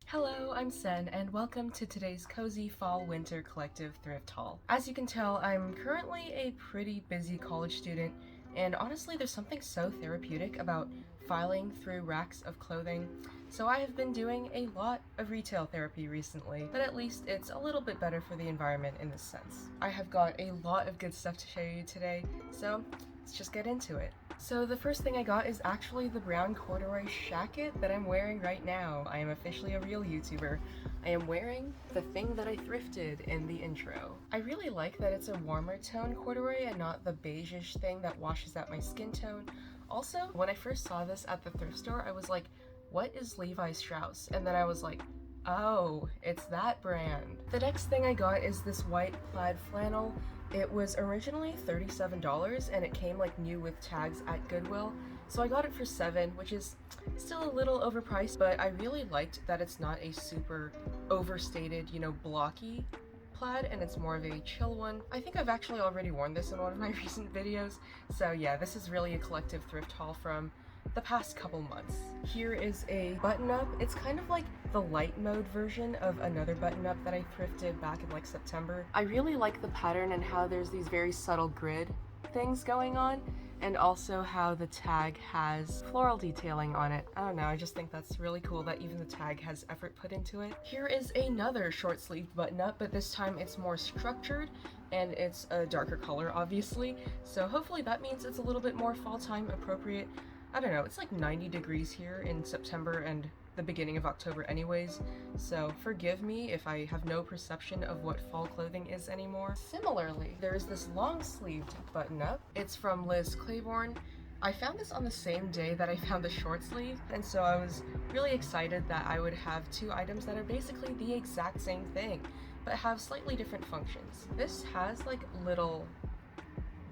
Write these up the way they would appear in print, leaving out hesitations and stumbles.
Hello, I'm Sen, and welcome to today's cozy fall-winter collective thrift haul. As you can tell, I'm currently a pretty busy college student, and honestly there's something so therapeutic about filing through racks of clothing, so I have been doing a lot of retail therapy recently, but at least it's a little bit better for the environment in this sense. I have got a lot of good stuff to show you today, so let's just get into it. So the first thing I got is actually the brown corduroy shacket that I'm wearing right now. I am officially a real YouTuber. I am wearing the thing that I thrifted in the intro. I really like that it's a warmer tone corduroy and not the beige-ish thing that washes out my skin tone. Also, when I first saw this at the thrift store, I was like, what is Levi Strauss? And then I was like, oh, it's that brand. The next thing I got is this white plaid flannel. It was originally $37 and it came like new with tags at Goodwill, so I got it for $7, which is still a little overpriced, but I really liked that it's not a super overstated, blocky plaid, and it's more of a chill one. I think I've actually already worn this in one of my recent videos, so yeah, this is really a collective thrift haul from the past couple months. Here is a button-up. It's kind of like the light mode version of another button-up that I thrifted back in like September. I really like the pattern and how there's these very subtle grid things going on, and also how the tag has floral detailing on it. I don't know, I just think that's really cool that even the tag has effort put into it. Here is another short-sleeved button-up, but this time it's more structured and it's a darker color, obviously, so hopefully that means it's a little bit more fall-time appropriate. I don't know, it's like 90 degrees here in September and the beginning of October anyways, so forgive me if I have no perception of what fall clothing is anymore. Similarly, there is this long-sleeved button-up. It's from Liz Claiborne. I found this on the same day that I found the short sleeve, and so I was really excited that I would have two items that are basically the exact same thing, but have slightly different functions. This has like little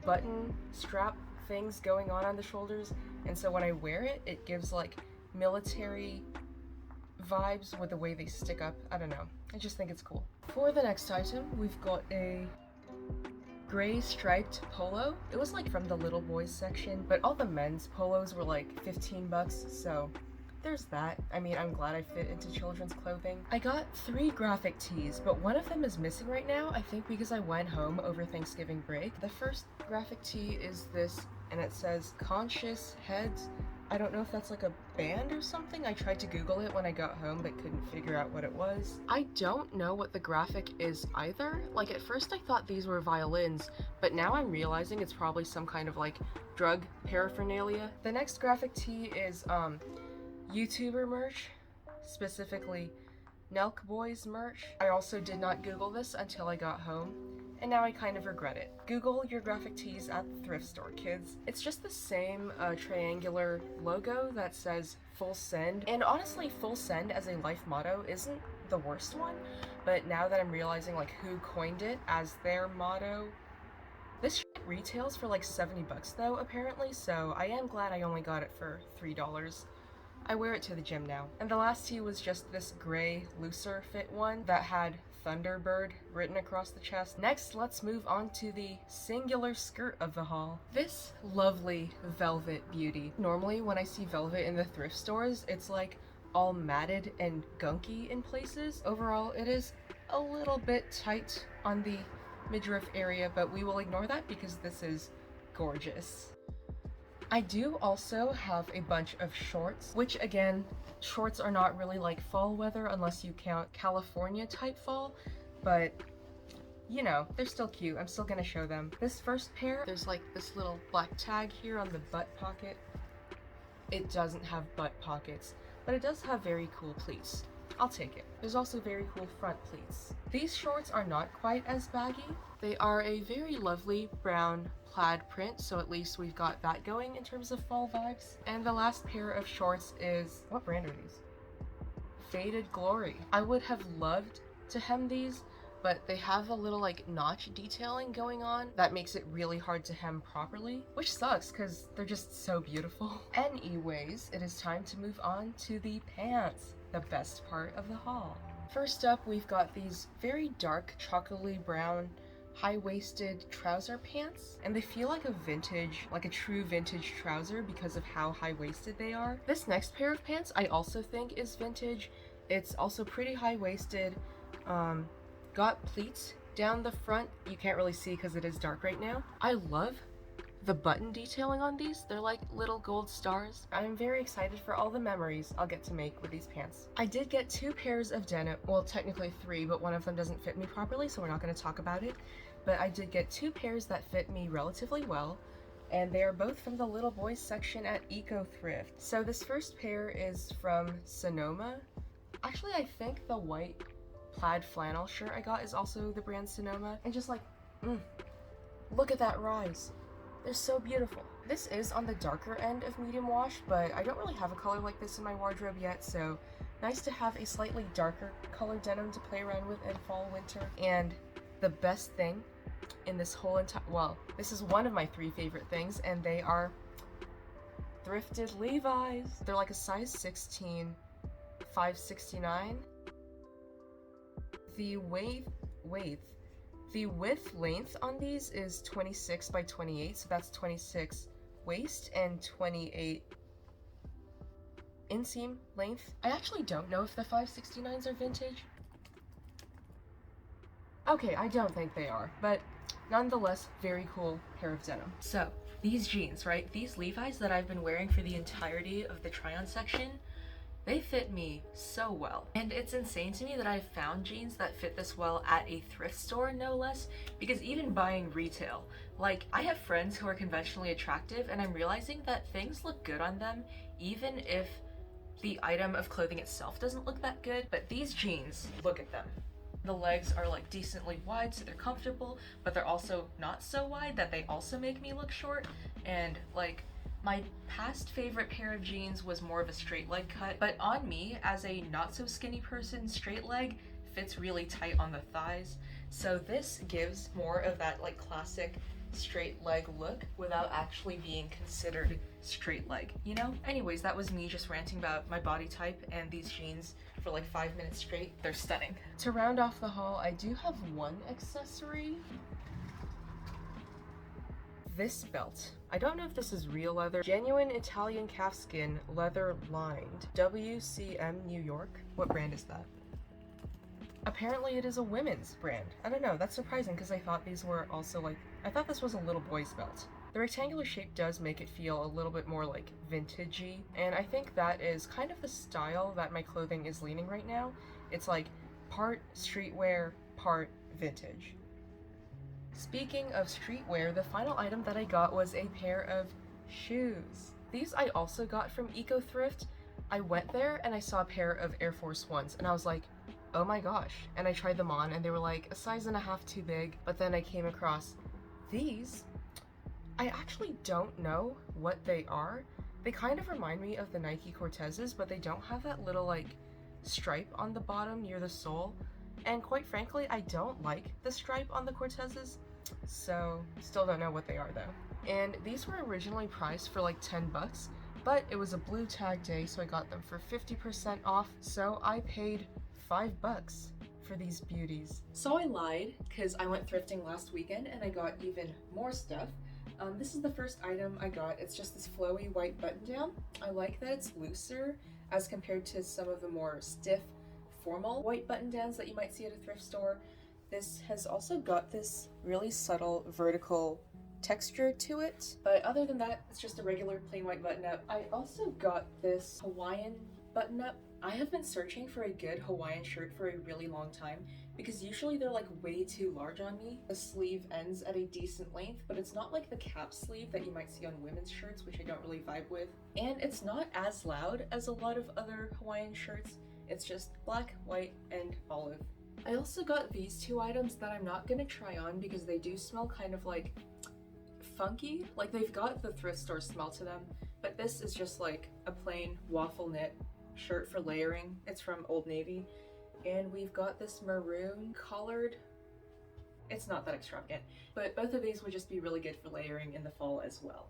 button strap things going on the shoulders, and so when I wear it, it gives like military vibes with the way they stick up. I don't know, I just think it's cool. For the next item, we've got a gray striped polo. It was like from the little boys section, but all the men's polos were like 15 bucks, so there's that. I mean, I'm glad I fit into children's clothing. I got 3 graphic tees, but one of them is missing right now, I think because I went home over Thanksgiving break. The first graphic tee is this, and it says Conscious Heads. I don't know if that's like a band or something. I tried to Google it when I got home but couldn't figure out what it was. I don't know what the graphic is either. Like at first I thought these were violins, but now I'm realizing it's probably some kind of like drug paraphernalia. The next graphic tee is YouTuber merch, specifically Nelk Boys merch. I also did not Google this until I got home, and now I kind of regret it. Google your graphic tees at the thrift store, kids. It's just the same triangular logo that says full send, and honestly full send as a life motto isn't the worst one, but now that I'm realizing like who coined it as their motto, this shit retails for like 70 bucks though apparently, so I am glad I only got it for $3. I wear it to the gym now. And the last tee was just this gray, looser fit one that had Thunderbird written across the chest. Next, let's move on to the singular skirt of the haul. This lovely velvet beauty. Normally, when I see velvet in the thrift stores, it's like all matted and gunky in places. Overall, it is a little bit tight on the midriff area, but we will ignore that because this is gorgeous. I do also have a bunch of shorts, which again, shorts are not really like fall weather unless you count California type fall, but they're still cute. I'm still gonna show them. This first pair, there's like this little black tag here on the butt pocket. It doesn't have butt pockets, but it does have very cool pleats. I'll take it. There's also very cool front pleats. These shorts are not quite as baggy. They are a very lovely brown plaid print, so at least we've got that going in terms of fall vibes. And the last pair of shorts is, what brand are these? Faded Glory. I would have loved to hem these, but they have a little like notch detailing going on that makes it really hard to hem properly, which sucks because they're just so beautiful. Anyways, it is time to move on to the pants, the best part of the haul. First up, we've got these very dark chocolatey brown high-waisted trouser pants, and they feel like a true vintage trouser because of how high-waisted they are. This next pair of pants I also think is vintage. It's also pretty high-waisted, got pleats down the front. You can't really see because it is dark right now. I love the button detailing on these. They're like little gold stars. I'm very excited for all the memories I'll get to make with these pants. I did get 2 pairs of denim, well technically 3, but one of them doesn't fit me properly, so we're not going to talk about it. But I did get 2 pairs that fit me relatively well, and they are both from the little boys section at Eco Thrift. So this first pair is from Sonoma. Actually, I think the white plaid flannel shirt I got is also the brand Sonoma. And just like, look at that rise. They're so beautiful. This is on the darker end of medium wash, but I don't really have a color like this in my wardrobe yet, so nice to have a slightly darker color denim to play around with in fall, winter. And the best thing in this whole entire, well, this is one of my 3 favorite things, and they are thrifted Levi's. They're like a size 16, $5.69. The width length on these is 26 by 28, so that's 26 waist and 28 inseam length. I actually don't know if the 569s are vintage. Okay, I don't think they are, but nonetheless, very cool pair of denim. So, these jeans, right? These Levi's that I've been wearing for the entirety of the try-on section, they fit me so well. And it's insane to me that I've found jeans that fit this well at a thrift store, no less, because even buying retail, like, I have friends who are conventionally attractive, and I'm realizing that things look good on them, even if the item of clothing itself doesn't look that good. But these jeans, look at them. The legs are like decently wide, so they're comfortable, but they're also not so wide that they also make me look short. And like, my past favorite pair of jeans was more of a straight leg cut, but on me, as a not so skinny person, straight leg fits really tight on the thighs. So this gives more of that like classic straight leg look without actually being considered straight leg, you know? Anyways, that was me just ranting about my body type and these jeans for like 5 minutes straight. They're stunning. To round off the haul, I do have one accessory. This belt. I don't know if this is real leather. Genuine Italian calfskin, leather lined. WCM New York. What brand is that? Apparently it is a women's brand. I don't know, that's surprising because I thought these were also like, I thought this was a little boy's belt. The rectangular shape does make it feel a little bit more like vintagey, and I think that is kind of the style that my clothing is leaning right now. It's like part streetwear, part vintage. Speaking of streetwear, the final item that I got was a pair of shoes. These I also got from Eco Thrift. I went there and I saw a pair of Air Force Ones and I was like, oh my gosh. And I tried them on and they were like a size and a half too big, but then I came across these. I actually don't know what they are. They kind of remind me of the Nike Cortezes, but they don't have that little like stripe on the bottom near the sole. And quite frankly, I don't like the stripe on the Cortezes, so still don't know what they are though. And these were originally priced for like 10 bucks, but it was a blue tag day, so I got them for 50% off, so I paid 5 bucks for these beauties. So I lied, because I went thrifting last weekend and I got even more stuff. This is the first item I got. It's just this flowy white button down. I like that it's looser as compared to some of the more stiff, formal white button downs that you might see at a thrift store. This has also got this really subtle vertical texture to it, but other than that, it's just a regular plain white button up. I also got this Hawaiian button up. I have been searching for a good Hawaiian shirt for a really long time because usually they're like way too large on me. The sleeve ends at a decent length, but it's not like the cap sleeve that you might see on women's shirts, which I don't really vibe with. And it's not as loud as a lot of other Hawaiian shirts. It's just black, white, and olive. I also got these 2 items that I'm not gonna try on because they do smell kind of like funky. Like they've got the thrift store smell to them, but this is just like a plain waffle knit shirt for layering. It's from Old Navy. And we've got this maroon colored, it's not that extravagant, but both of these would just be really good for layering in the fall as well.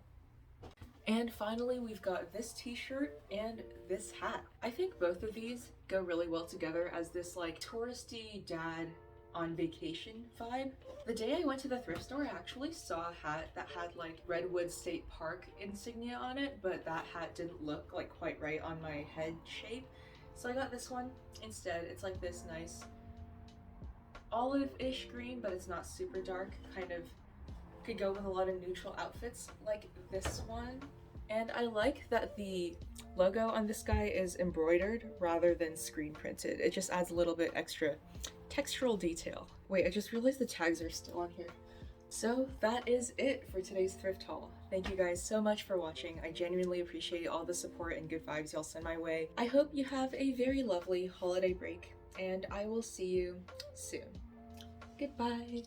And finally, we've got this t-shirt and this hat. I think both of these go really well together as this like touristy dad on vacation vibe. The day I went to the thrift store, I actually saw a hat that had like Redwood State Park insignia on it, but that hat didn't look like quite right on my head shape. So I got this one instead. It's like this nice olive-ish green, but it's not super dark. Kind of could go with a lot of neutral outfits like this one. And I like that the logo on this guy is embroidered rather than screen printed. It just adds a little bit extra textural detail. Wait, I just realized the tags are still on here. So that is it for today's thrift haul. Thank you guys so much for watching. I genuinely appreciate all the support and good vibes y'all send my way. I hope you have a very lovely holiday break, and I will see you soon. Goodbye.